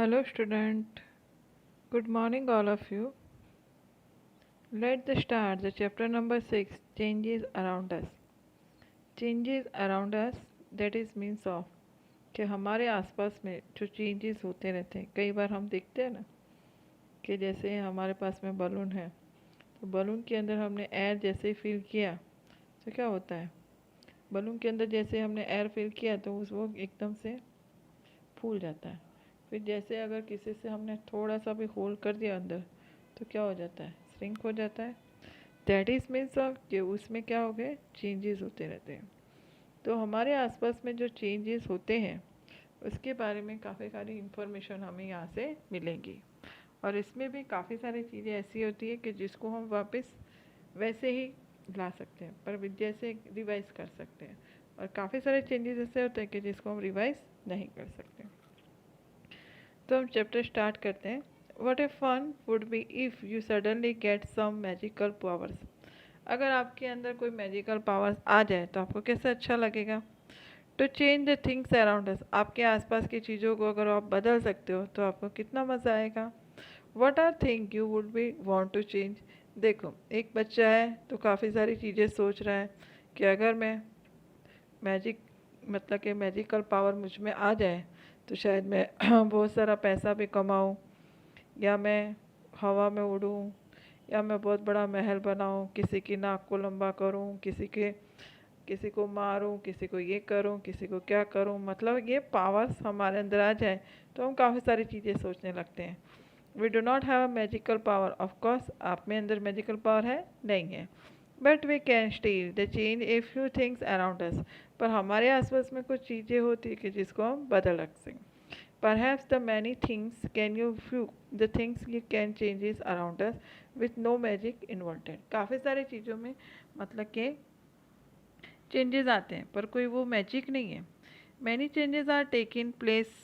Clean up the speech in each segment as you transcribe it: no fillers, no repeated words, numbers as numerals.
Hello student, good morning all of you. Let's start the chapter number 6 changes around us. Changes around us that is means of कि हमारे आसपास में जो changes होते रहते हैं। कई बार हम देखते हैं ना कि जैसे हमारे पास में बलून है तो बलून के अंदर हमने एयर जैसे ही फिल किया तो क्या होता है, बलून के अंदर जैसे हमने एयर फिल किया तो उस वो एकदम से फूल जाता है। फिर जैसे अगर किसी से हमने थोड़ा सा भी होल कर दिया अंदर तो क्या हो जाता है, श्रिंक हो जाता है। दैट इज़ मीन्स ऑफ कि उसमें क्या हो गए, चेंजेस होते रहते हैं। तो हमारे आसपास में जो चेंजेस होते हैं उसके बारे में काफ़ी सारी इंफॉर्मेशन हमें यहाँ से मिलेंगी। और इसमें भी काफ़ी सारी चीज़ें ऐसी होती है कि जिसको हम वापस वैसे ही ला सकते हैं पर जैसे रिवाइज कर सकते हैं, और काफ़ी सारे चेंजेस ऐसे होते हैं कि जिसको हम रिवाइज नहीं कर सकते। तो हम चैप्टर स्टार्ट करते हैं। What a fun would be if you suddenly get some magical powers. अगर आपके अंदर कोई मैजिकल पावर्स आ जाए तो आपको कैसे अच्छा लगेगा। To change the things around us, आपके आसपास की चीज़ों को अगर आप बदल सकते हो तो आपको कितना मज़ा आएगा। What are thing you would be want to change. देखो एक बच्चा है तो काफ़ी सारी चीज़ें सोच रहा है कि अगर मैं मैजिक मतलब कि मैजिकल पावर मुझ में आ जाए तो शायद मैं बहुत सारा पैसा भी कमाऊँ, या मैं हवा में उड़ूँ, या मैं बहुत बड़ा महल बनाऊँ, किसी की नाक को लंबा करूँ, किसी को मारूँ, किसी को ये करूँ, किसी को क्या करूँ। मतलब ये पावर्स हमारे अंदर आ जाए तो हम काफ़ी सारी चीज़ें सोचने लगते हैं। We do not have a magical power, of course आप में अंदर मैजिकल पावर है नहीं है, but we can still the change a few things around us. पर हमारे आसपास में कुछ चीज़ें होती है कि जिसको हम बदल सकते हैं। Perhaps the many things can you few the things you can changes around us with no magic involved। काफ़ी सारी चीज़ों में मतलब के चेंजेस आते हैं पर कोई वो मैजिक नहीं है। Many changes are taking place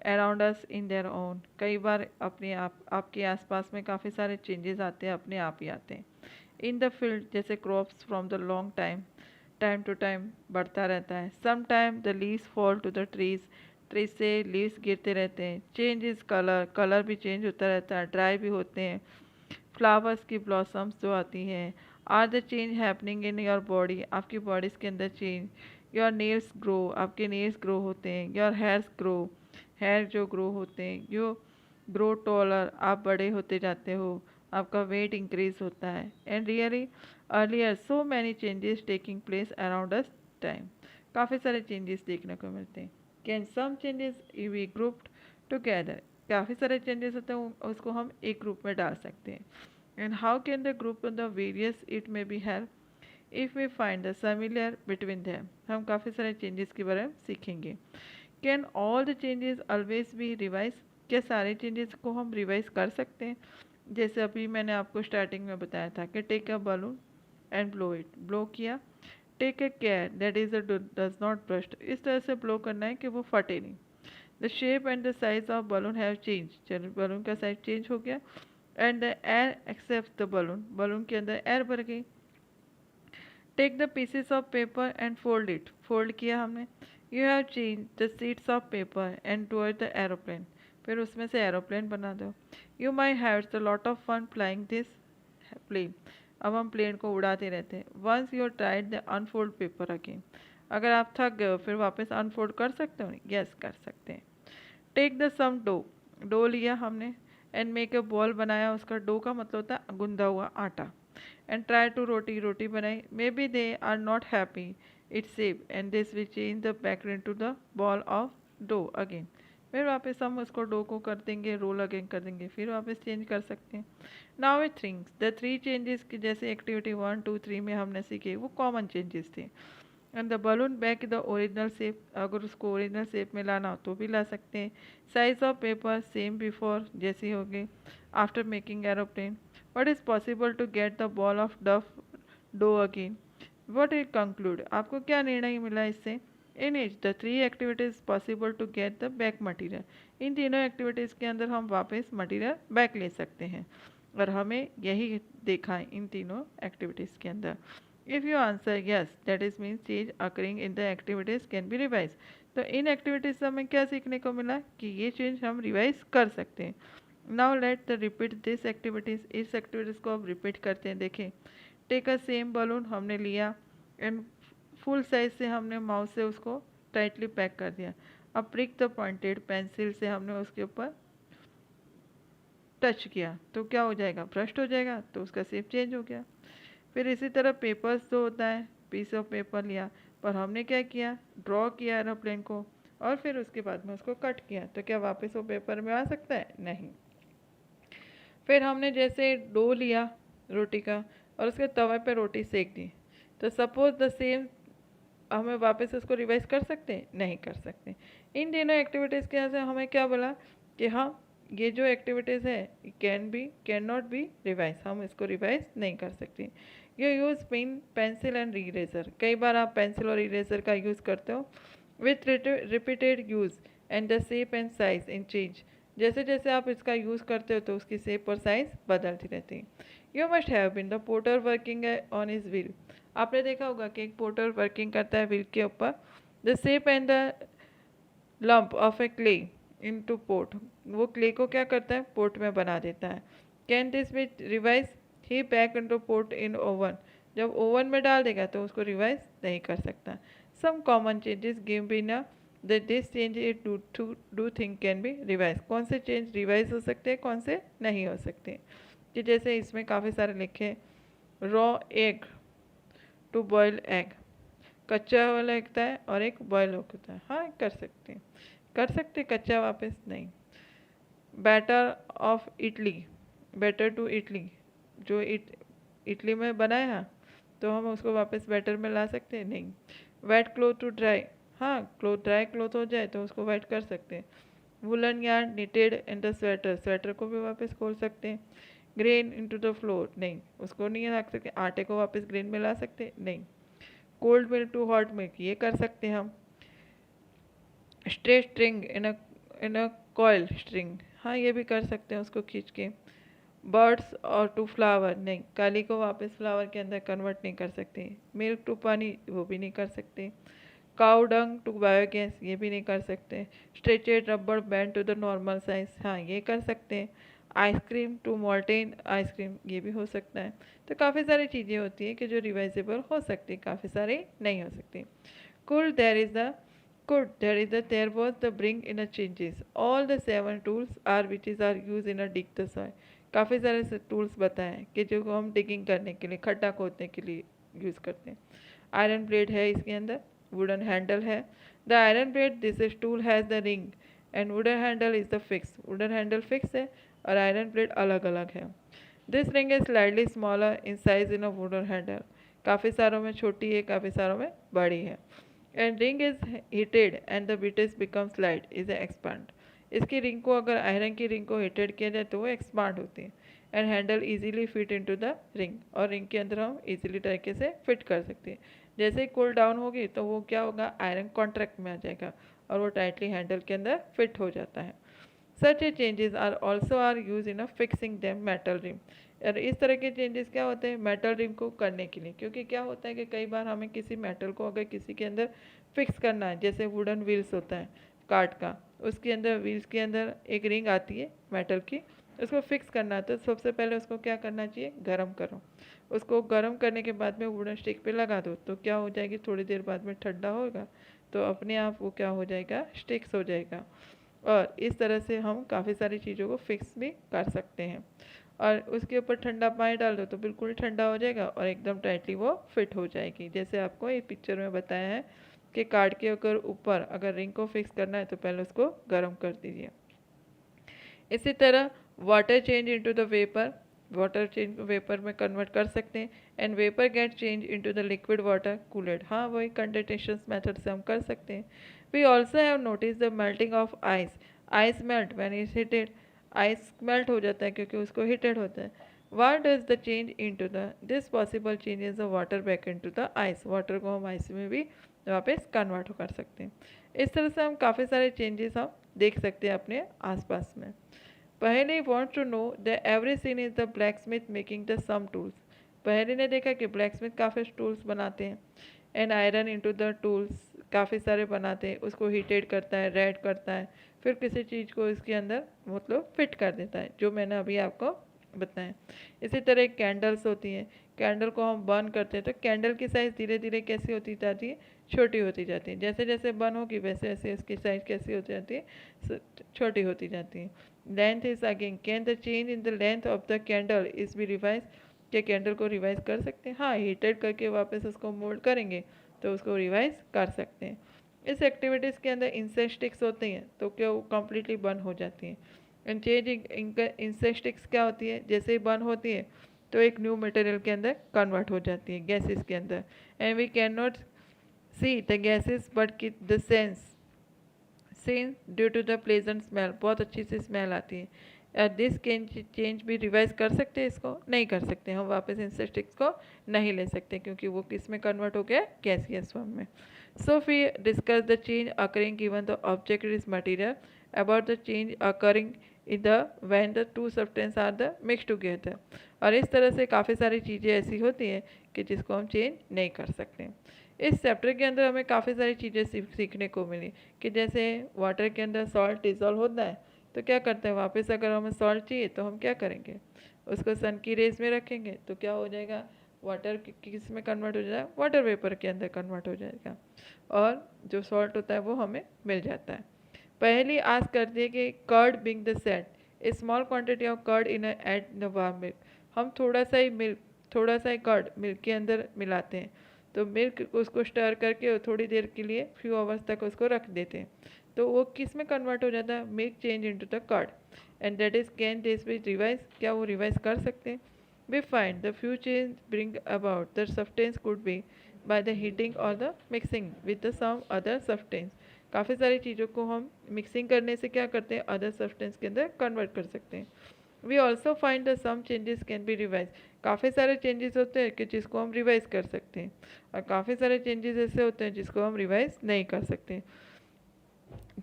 around us in their own. कई बार अपने आप आपके आसपास में काफ़ी सारे चेंजेस आते हैं, अपने आप ही आते हैं। इन द फील्ड जैसे crops from the long time to time बढ़ता रहता है। Some time the leaves fall to the trees से लीव्स गिरते रहते हैं। चेंज इज कलर भी चेंज होता रहता है, ड्राई भी होते हैं। फ्लावर्स की ब्लॉसम्स जो आती हैं। Are the change happening in your body, आपकी बॉडीज़ के अंदर चेंज। योर नेल्स ग्रो, आपके नेल्स ग्रो होते हैं। योर हेयर्स ग्रो, हेयर जो ग्रो होते हैं। यू ग्रो टॉलर, आप बड़े होते जाते हो, आपका वेट इंक्रीज होता है। And really earlier so many changes taking place around us time. काफ़ी सारे चेंजेस देखने को मिलते हैं। Can some changes we grouped together, काफ़ी सारे चेंजेस होते हैं उसको हम एक ग्रुप में डाल सकते हैं। And how can the group the various it may be help if we find the similar between them. हम काफ़ी सारे चेंजेस के बारे में सीखेंगे। Can all the changes always be revise, क्या सारे चेंजेस को हम रिवाइज कर सकते हैं। जैसे अभी मैंने आपको स्टार्टिंग में बताया था कि take a balloon and blow it, blow किया। Take a care that is does not burst, इस तरह से ब्लो करना है कि वो फटे नहीं। The shape and the size of balloon have change, चलो बलून का साइज चेंज हो गया। And the air except the balloon, balloon के अंदर एयर भर गई। Take the pieces of paper and fold it, fold किया हमने। You have change the sheets of paper and toward the aeroplane, फिर उसमें से एरोप्लेन बना दो। You may have the lot of fun flying this plane, अब हम plane को उड़ाते रहते हैं। Once you tried the unfold paper again, अगर आप थक गए हो फिर वापस अनफोल्ड कर सकते हो, यस कर सकते हैं। Take the some dough, dough लिया हमने। एंड मेक ए बॉल बनाया, उसका डो का मतलब होता है गुंदा हुआ आटा। एंड ट्राई टू रोटी, रोटी बनाई। May be they are not happy it's shape and this will change the back to the ball of dough again. फिर वापस हम उसको डो को कर देंगे, रोल अगेन कर देंगे, फिर वापस चेंज कर सकते हैं। Now way things the three changes की जैसे एक्टिविटी 1 2 3 में हमने सीखे वो कॉमन चेंजेस थे। And the balloon back the original shape, अगर उसको ओरिजिनल शेप में लाना हो तो भी ला सकते हैं। Size of paper same before जैसी होगी। After making aeroplane, what is possible to get the ball of duff dough again. What it conclude, आपको क्या निर्णय मिला इससे। In each the three activities possible to get the back material, इन तीनों activities के अंदर हम वापस मटीरियल बैक ले सकते हैं, और हमें यही देखा है इन तीनों एक्टिविटीज़ के अंदर। If you answer yes that is means change occurring in the activities can be revise. तो इन एक्टिविटीज से हमें क्या सीखने को मिला कि ये चेंज हम रिवाइज कर सकते हैं। Now let the repeat this activities, इस एक्टिविटीज को अब रिपीट करते हैं। देखें, टेक अ सेम बलून हमने लिया एंड फुल साइज से हमने माउस से उसको टाइटली पैक कर दिया। अब प्रिक द पॉइंटेड पेंसिल से हमने उसके ऊपर टच किया तो क्या हो जाएगा, ब्रस्ट हो जाएगा, तो उसका शेप चेंज हो गया। फिर इसी तरह पेपर्स जो होता है, पीस ऑफ पेपर लिया, पर हमने क्या किया, ड्रॉ किया एरोप्लेन को और फिर उसके बाद में उसको कट किया, तो क्या वापस वो पेपर में आ सकता है, नहीं। फिर हमने जैसे डो लिया रोटी का और उसके तवे पे रोटी सेक दी, तो सपोज द सेम हमें वापस उसको रिवाइज कर सकते हैं, नहीं कर सकते। इन तीनों एक्टिविटीज़ के यहाँ से हमें क्या बोला कि हाँ ये जो एक्टिविटीज़ है कैन नॉट बी रिवाइज, हम इसको रिवाइज नहीं कर सकते। You use pen pencil and eraser, कई बार आप पेंसिल और इरेजर का यूज़ करते हो। With repeated use and the shape and size in change, जैसे जैसे आप इसका यूज़ करते हो तो उसकी शेप और साइज बदलती रहती है। You must have been the potter working on his wheel, आपने देखा होगा कि एक पोर्टर वर्किंग करता है व्हील के ऊपर। The shape and the lump of A clay in two port, वो क्ले को क्या करता है, पोर्ट में बना देता है। Can this be revise, he pack in two port in oven, जब ओवन में डाल देगा तो उसको रिवाइज नहीं कर सकता। सम कॉमन चेंजेस गिव बिना this change it do thing can be revise, कौन से चेंज रिवाइज हो सकते हैं, कौन से नहीं हो सकते। कि जैसे इसमें काफ़ी सारे लिखे, raw egg to boil egg, कच्चा वाला लगता है और एक बॉयल होता है, हाँ कर सकते हैं, कर सकते कच्चा वापस नहीं। Batter of idli, batter to idli, जो इडली में बनाया तो हम उसको वापस बैटर में ला सकते हैं, नहीं। वेट क्लोथ टू ड्राई, हाँ क्लोथ ड्राई क्लोथ हो जाए तो उसको वेट कर सकते हैं। Woollen yarn knitted in the sweater, sweater को भी वापस खोल सकते हैं। ग्रेन इनटू द फ्लोर, नहीं उसको नहीं रख सकते, आटे को वापस ग्रेन में ला सकते, नहीं। Cold milk to hot milk, ये कर सकते हैं हम। Straight string in a coil string, हाँ ये भी कर सकते हैं उसको खींच के। बर्ड्स और टू फ्लावर, नहीं काली को वापस फ्लावर के अंदर कन्वर्ट नहीं कर सकते। मिल्क टू पानी, वो भी नहीं कर सकते। काउ डंग टू बायोगैस, ये भी नहीं कर सकते। Stretched rubber band to the normal size, हाँ ये कर सकते हैं। आइसक्रीम टू मोल्टेन आइसक्रीम, ये भी हो सकता है। तो काफ़ी सारी चीज़ें होती हैं कि जो रिवाइजेबल हो सकती, काफ़ी सारी नहीं हो सकती। could there is the there was the bring in a changes, all the 7 tools are which is are used in a dig the soil, काफ़ी सारे टूल्स बताएं कि जो हम डिगिंग करने के लिए, खड्डा खोदने के लिए यूज़ करते हैं। आयरन ब्लेड है इसके अंदर, वुडन हैंडल है। The iron blade this tool has the ring and wooden handle is the fix, wooden handle fix है और आयरन ब्लेड अलग अलग है। This ring is slightly smaller in size in a wooden handle, काफ़ी सारों में छोटी है, काफ़ी सारों में बड़ी है। And ring is heated and the bit is become slide is expand, इसकी रिंग को अगर आयरन की रिंग को हीटेड किया जाए तो वो एक्सपांड होती है। And handle easily fit into the ring, और रिंग के अंदर हम इजीली तरीके से फिट कर सकते हैं। जैसे ही कूल डाउन होगी तो वो क्या होगा, आयरन कॉन्ट्रैक्ट में आ जाएगा और वो टाइटली हैंडल के अंदर फिट हो जाता है। Such a changes are also are use in a fixing them metal rim, और इस तरह के चेंजेस क्या होते हैं मेटल रिम को करने के लिए, क्योंकि क्या होता है कि कई बार हमें किसी मेटल को अगर किसी के अंदर फिक्स करना है, जैसे वुडन व्हील्स होता है कार्ट का, उसके अंदर व्हील्स के अंदर एक रिंग आती है मेटल की, उसको फिक्स करना है तो सबसे पहले उसको क्या करना चाहिए, गर्म करो। उसको गर्म करने के बाद में वुडन स्टिक पे लगा दो तो क्या हो जाएगी, थोड़ी देर बाद में ठंडा होगा तो अपने आप वो क्या हो जाएगा, स्टिक्स हो जाएगा। और इस तरह से हम काफ़ी सारी चीज़ों को फिक्स भी कर सकते हैं। और उसके ऊपर ठंडा पानी डाल दो तो बिल्कुल ठंडा हो जाएगा और एकदम टाइटली वो फिट हो जाएगी। जैसे आपको ये पिक्चर में बताया है कि कार्ड के ऊपर अगर रिंग को फिक्स करना है तो पहले उसको गर्म कर दीजिए। इसी तरह water change into the vapour, water change vapour में कन्वर्ट कर सकते हैं। And vapour get change into the liquid water cooled, हाँ वही कंडेंसेशन मेथड से हम कर सकते हैं। We also have notice the melting of ice, ice melt when is heated, ice melt हो जाता है क्योंकि उसको हीटेड होता है। What does the change into the this possible changes the water back into the ice, water को हम ice में भी वापस कन्वर्ट कर सकते हैं। इस तरह से हम काफ़ी सारे चेंजेस हम देख सकते हैं अपने आसपास में। पहले wants to know that every scene is the blacksmith making the some tools, पहले ने देखा कि ब्लैकस्मिथ काफ़ी टूल्स बनाते हैं, and iron into the tools काफ़ी सारे बनाते हैं, उसको हीटेड करता है, रेड करता है, फिर किसी चीज़ को इसके अंदर मतलब फिट कर देता है, जो मैंने अभी आपको बताया। इसी तरह कैंडल्स होती हैं, कैंडल को हम बर्न करते हैं तो कैंडल की साइज़ धीरे धीरे कैसी होती जाती है, छोटी होती जाती है। जैसे जैसे बर्न होगी वैसे वैसे इसकी साइज़ कैसी होती जाती है, छोटी होती जाती है। Length is again, can the change in the length of the candle is B revise, क्या कैंडल को रिवाइज कर सकते हैं? हाँ, हीटेड करके वापस उसको मोल्ड करेंगे तो उसको रिवाइज कर सकते हैं। इस एक्टिविटीज़ के अंदर इंसेंस स्टिक्स होती हैं तो क्या वो कम्प्लीटली बर्न हो जाती हैं। एंड चेंज इंसेंस स्टिक्स क्या होती है, जैसे ही बर्न होती है तो एक न्यू मटेरियल के अंदर कन्वर्ट हो जाती है, गैसेस के अंदर। And we can not see the gases but key the sense due to the pleasant smell, बहुत अच्छी सी स्मेल आती है। दिस कैन चेंज भी रिवाइज कर सकते हैं, इसको नहीं कर सकते, हम वापस इंसेंस स्टिक्स को नहीं ले सकते क्योंकि वो किस में कन्वर्ट हो गया, गैसियस फॉर्म में। So we discuss the change occurring given the object is material, about the change occurring in the when the two substance are the mix together. और इस तरह से काफ़ी सारी चीज़ें ऐसी होती हैं कि जिसको हम चेंज नहीं कर सकते। इस चैप्टर के अंदर हमें काफ़ी सारी चीज़ें सीखने को मिली कि जैसे वाटर के अंदर सॉल्ट डिज़ोल्व होता है तो क्या करते हैं, वापस अगर हमें सॉल्ट चाहिए तो हम क्या करेंगे, उसको सन की रेज में रखेंगे तो क्या हो जाएगा, वाटर किस में कन्वर्ट हो जाएगा, वाटर वेपर के अंदर कन्वर्ट हो जाएगा, और जो सॉल्ट होता है वो हमें मिल जाता है। पहली आस्क कर दिए कि curd being the set, a small quantity of curd in at the warm milk, हम थोड़ा सा ही मिल्क, थोड़ा सा ही कर्ड मिल्क के अंदर मिलाते हैं, तो मिल्क उसको स्टर करके थोड़ी देर के लिए फ्यू आवर्स तक उसको रख देते हैं तो वो किस में कन्वर्ट हो जाता है, milk change into the curd, and that is can this be revise, क्या वो रिवाइज कर सकते हैं। We find the few change bring about the substance could be by the heating और the mixing with the some other substance, काफ़ी सारी चीज़ों को हम मिक्सिंग करने से क्या करते हैं, अदर सब्सटेंस के अंदर कन्वर्ट कर सकते हैं। We also find the some changes can be revise, काफ़ी सारे चेंजेस होते हैं कि जिसको हम रिवाइज कर सकते हैं, और काफ़ी सारे चेंजेस ऐसे होते हैं जिसको हम रिवाइज नहीं कर सकते।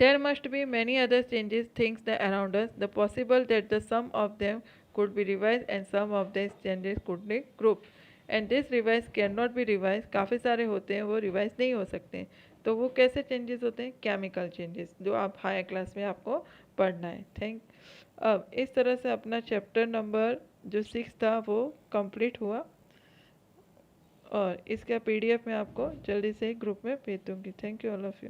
There must be many other changes things that around us, the possible that the sum of them could be revised and some of these changes could be grouped, and this revise cannot be revised, काफ़ी सारे होते हैं वो revise नहीं हो सकते। तो वो कैसे चेंजेस होते हैं, केमिकल चेंजेस, जो आप हायर क्लास में आपको पढ़ना है। अब इस तरह से अपना चैप्टर नंबर जो 6 था वो कंप्लीट हुआ, और इसका पीडीएफ मैं आपको जल्दी से ग्रुप में भेज दूँगी। Thank you all of you.